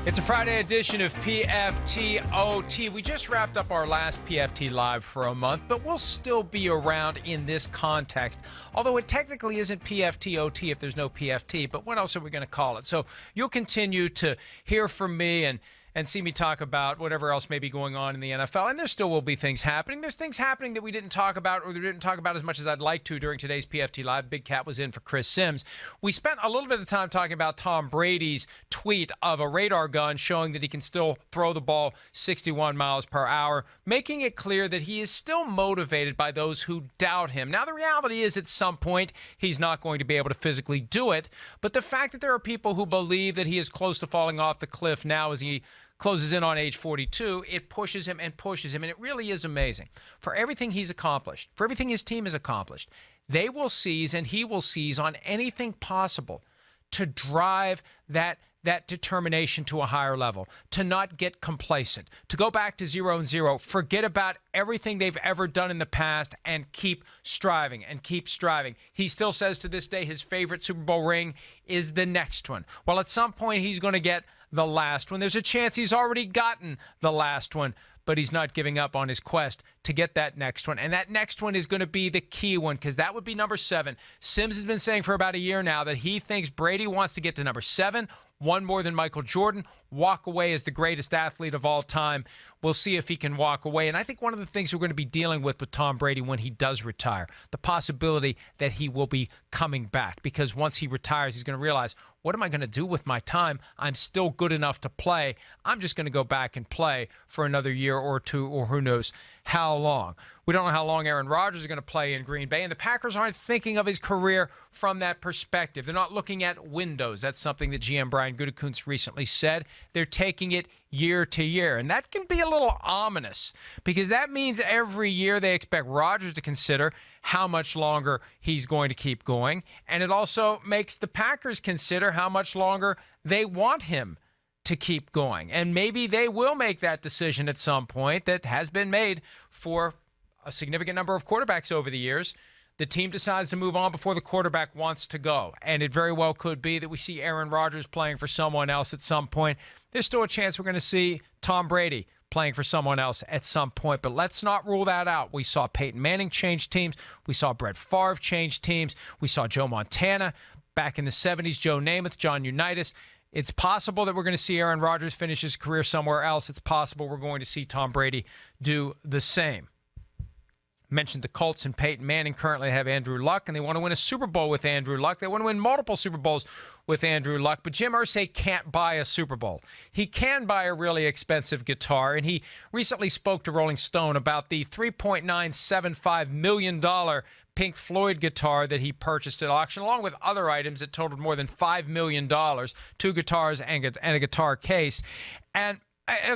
It's a Friday edition of PFT OT. We just wrapped up our last PFT Live for a month, but we'll still be around in this context. Although it technically isn't PFT OT if there's no PFT, but what else are we going to call it? So you'll continue to hear from me and see me talk about whatever else may be going on in the NFL. And there still will be things happening. There's things happening that we didn't talk about, or we didn't talk about as much as I'd like to during today's PFT Live. Big Cat was in for Chris Sims. We spent a little bit of time talking about Tom Brady's tweet of a radar gun showing that he can still throw the ball 61 miles per hour, making it clear that he is still motivated by those who doubt him. Now, the reality is at some point he's not going to be able to physically do it, but the fact that there are people who believe that he is close to falling off the cliff now as he closes in on age 42, it pushes him and pushes him, and it really is amazing. For everything he's accomplished, for everything his team has accomplished, they will seize and he will seize on anything possible to drive that determination to a higher level, to not get complacent, to go back to 0-0, forget about everything they've ever done in the past and keep striving and keep striving. He still says to this day his favorite Super Bowl ring is the next one. Well, at some point he's going to get the last one. There's a chance he's already gotten the last one, but he's not giving up on his quest to get that next one. And that next one is going to be the key one, because that would be number 7. Sims has been saying for about a year now that he thinks Brady wants to get to number 7, one more than Michael Jordan, walk away as the greatest athlete of all time. We'll see if he can walk away. And I think one of the things we're going to be dealing with Tom Brady when he does retire, the possibility that he will be coming back. Because once he retires, he's going to realize, what am I going to do with my time? I'm still good enough to play. I'm just going to go back and play for another year or two, or who knows how long. We don't know how long Aaron Rodgers is going to play in Green Bay, and the Packers aren't thinking of his career from that perspective. They're not looking at windows. That's something that GM Brian Gutekunst recently said. They're taking it year to year, and that can be a little ominous, because that means every year they expect Rodgers to consider how much longer he's going to keep going, and it also makes the Packers consider how much longer they want him to keep going. And maybe they will make that decision at some point that has been made for a significant number of quarterbacks over the years. The team decides to move on before the quarterback wants to go. And it very well could be that we see Aaron Rodgers playing for someone else at some point. There's still a chance we're going to see Tom Brady playing for someone else at some point. But let's not rule that out. We saw Peyton Manning change teams. We saw Brett Favre change teams. We saw Joe Montana back in the 70s, Joe Namath, John Unitas. It's possible that we're going to see Aaron Rodgers finish his career somewhere else. It's possible we're going to see Tom Brady do the same. Mentioned the Colts and Peyton Manning currently have Andrew Luck, and they want to win a Super Bowl with Andrew Luck. They want to win multiple Super Bowls with Andrew Luck, but Jim Irsay can't buy a Super Bowl. He can buy a really expensive guitar, and he recently spoke to Rolling Stone about the $3.975 million Pink Floyd guitar that he purchased at auction, along with other items that totaled more than $5 million, 2 guitars and a guitar case. And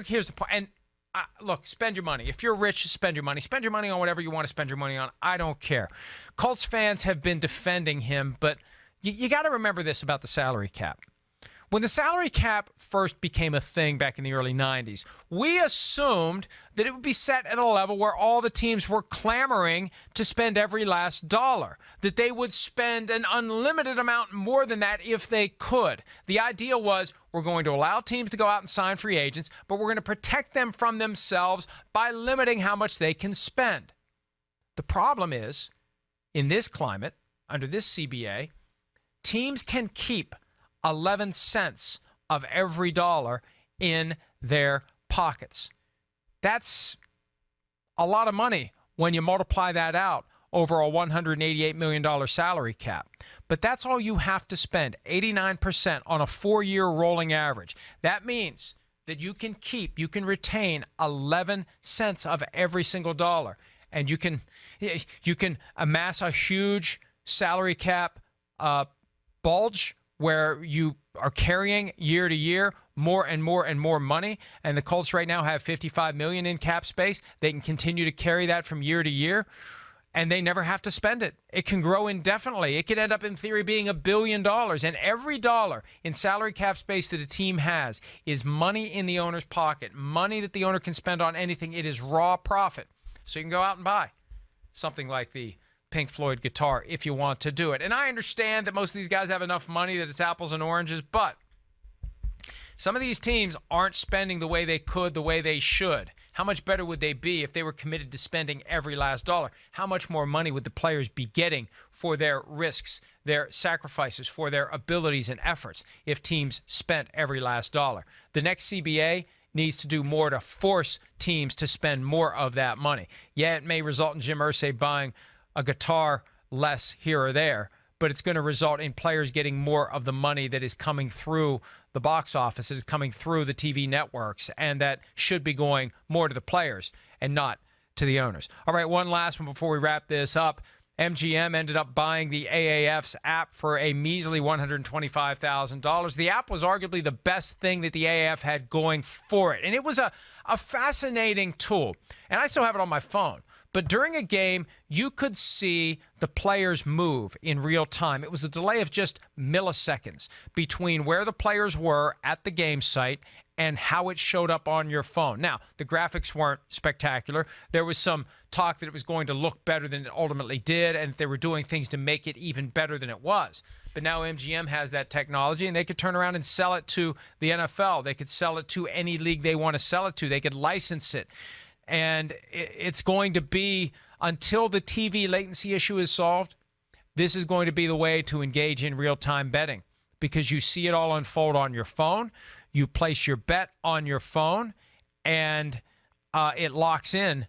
here's the point. And look, spend your money. If you're rich, spend your money. Spend your money on whatever you want to spend your money on. I don't care. Colts fans have been defending him, but you got to remember this about the salary cap. When the salary cap first became a thing back in the early 90s, we assumed that it would be set at a level where all the teams were clamoring to spend every last dollar, that they would spend an unlimited amount more than that if they could. The idea was, we're going to allow teams to go out and sign free agents, but we're going to protect them from themselves by limiting how much they can spend. The problem is, in this climate, under this CBA, teams can keep 11 cents of every dollar in their pockets. That's a lot of money when you multiply that out over a $188 million salary cap. But that's all you have to spend, 89% on a 4-year rolling average. That means that you can retain 11 cents of every single dollar. And you can amass a huge salary cap bulge where you are carrying year to year more and more and more money. And the Colts right now have $55 million in cap space. They can continue to carry that from year to year, and they never have to spend it. It can grow indefinitely. It could end up, in theory, being $1 billion. And every dollar in salary cap space that a team has is money in the owner's pocket, money that the owner can spend on anything. It is raw profit. So you can go out and buy something like the Pink Floyd guitar if you want to do it. And I understand that most of these guys have enough money that it's apples and oranges, but Some of these teams aren't spending the way they could, the way they should. How much better would they be if they were committed to spending every last dollar? How much more money would the players be getting for their risks, their sacrifices, for their abilities and efforts if teams spent every last dollar? The next CBA needs to do more to force teams to spend more of that money. Yeah, it may result in Jim Irsay buying a guitar less here or there, but it's going to result in players getting more of the money that is coming through the box office, that is coming through the TV networks, and that should be going more to the players and not to the owners. All right, one last one before we wrap this up. MGM ended up buying the AAFs app for a measly $125,000. The app was arguably the best thing that the AAF had going for it, and it was a fascinating tool. And I still have it on my phone. But during a game, you could see the players move in real time. It was a delay of just milliseconds between where the players were at the game site and how it showed up on your phone. Now, the graphics weren't spectacular. There was some talk that it was going to look better than it ultimately did, and they were doing things to make it even better than it was. But now MGM has that technology, and they could turn around and sell it to the NFL. They could sell it to any league they want to sell it to. They could license it. And it's going to be, until the TV latency issue is solved, this is going to be the way to engage in real-time betting, because you see it all unfold on your phone. You place your bet on your phone, and it locks in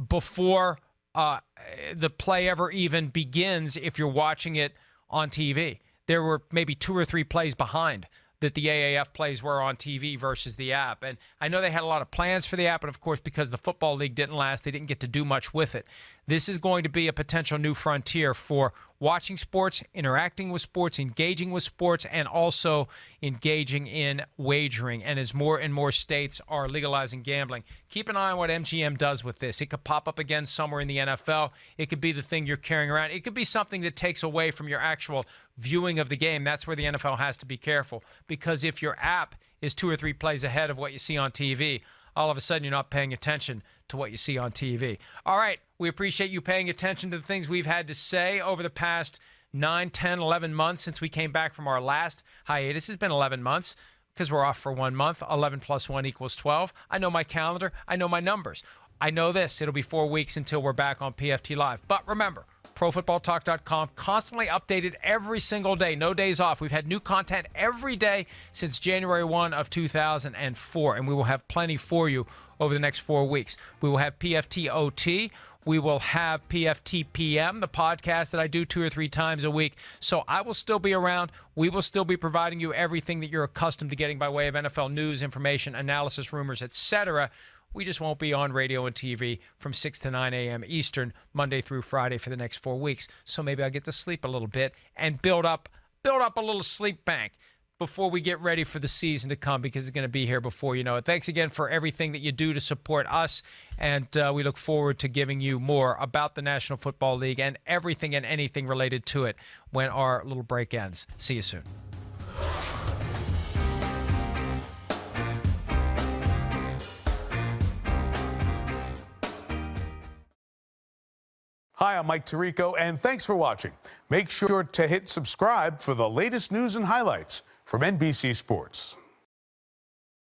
before the play ever even begins if you're watching it on TV. There were maybe 2 or 3 plays behind that the AAF plays were on TV versus the app. And I know they had a lot of plans for the app, but of course, because the Football League didn't last, they didn't get to do much with it. This is going to be a potential new frontier for watching sports, interacting with sports, engaging with sports, and also engaging in wagering. And as more and more states are legalizing gambling, keep an eye on what MGM does with this. It could pop up again somewhere in the NFL. It could be the thing you're carrying around. It could be something that takes away from your actual viewing of the game. That's where the NFL has to be careful, because if your app is 2 or 3 plays ahead of what you see on TV, all of a sudden you're not paying attention to what you see on TV. All right, we appreciate you paying attention to the things we've had to say over the past 9, 10, 11 months since we came back from our last hiatus. It's been 11 months because we're off for 1 month. 11 plus 1 equals 12. I know my calendar. I know my numbers. I know this. It'll be 4 weeks until we're back on PFT Live. But remember, ProFootballTalk.com, constantly updated every single day, no days off. We've had new content every day since January 1 of 2004, and we will have plenty for you over the next 4 weeks. We will have PFT OT. We will have PFT PM, the podcast that I do 2 or 3 times a week. So I will still be around. We will still be providing you everything that you're accustomed to getting by way of NFL news, information, analysis, rumors, etc. We just won't be on radio and TV from 6 to 9 a.m. Eastern, Monday through Friday for the next 4 weeks. So maybe I'll get to sleep a little bit and build up a little sleep bank before we get ready for the season to come, because it's going to be here before you know it. Thanks again for everything that you do to support us, and we look forward to giving you more about the National Football League and everything and anything related to it when our little break ends. See you soon. Hi, I'm Mike Tirico, and thanks for watching. Make sure to hit subscribe for the latest news and highlights from NBC Sports.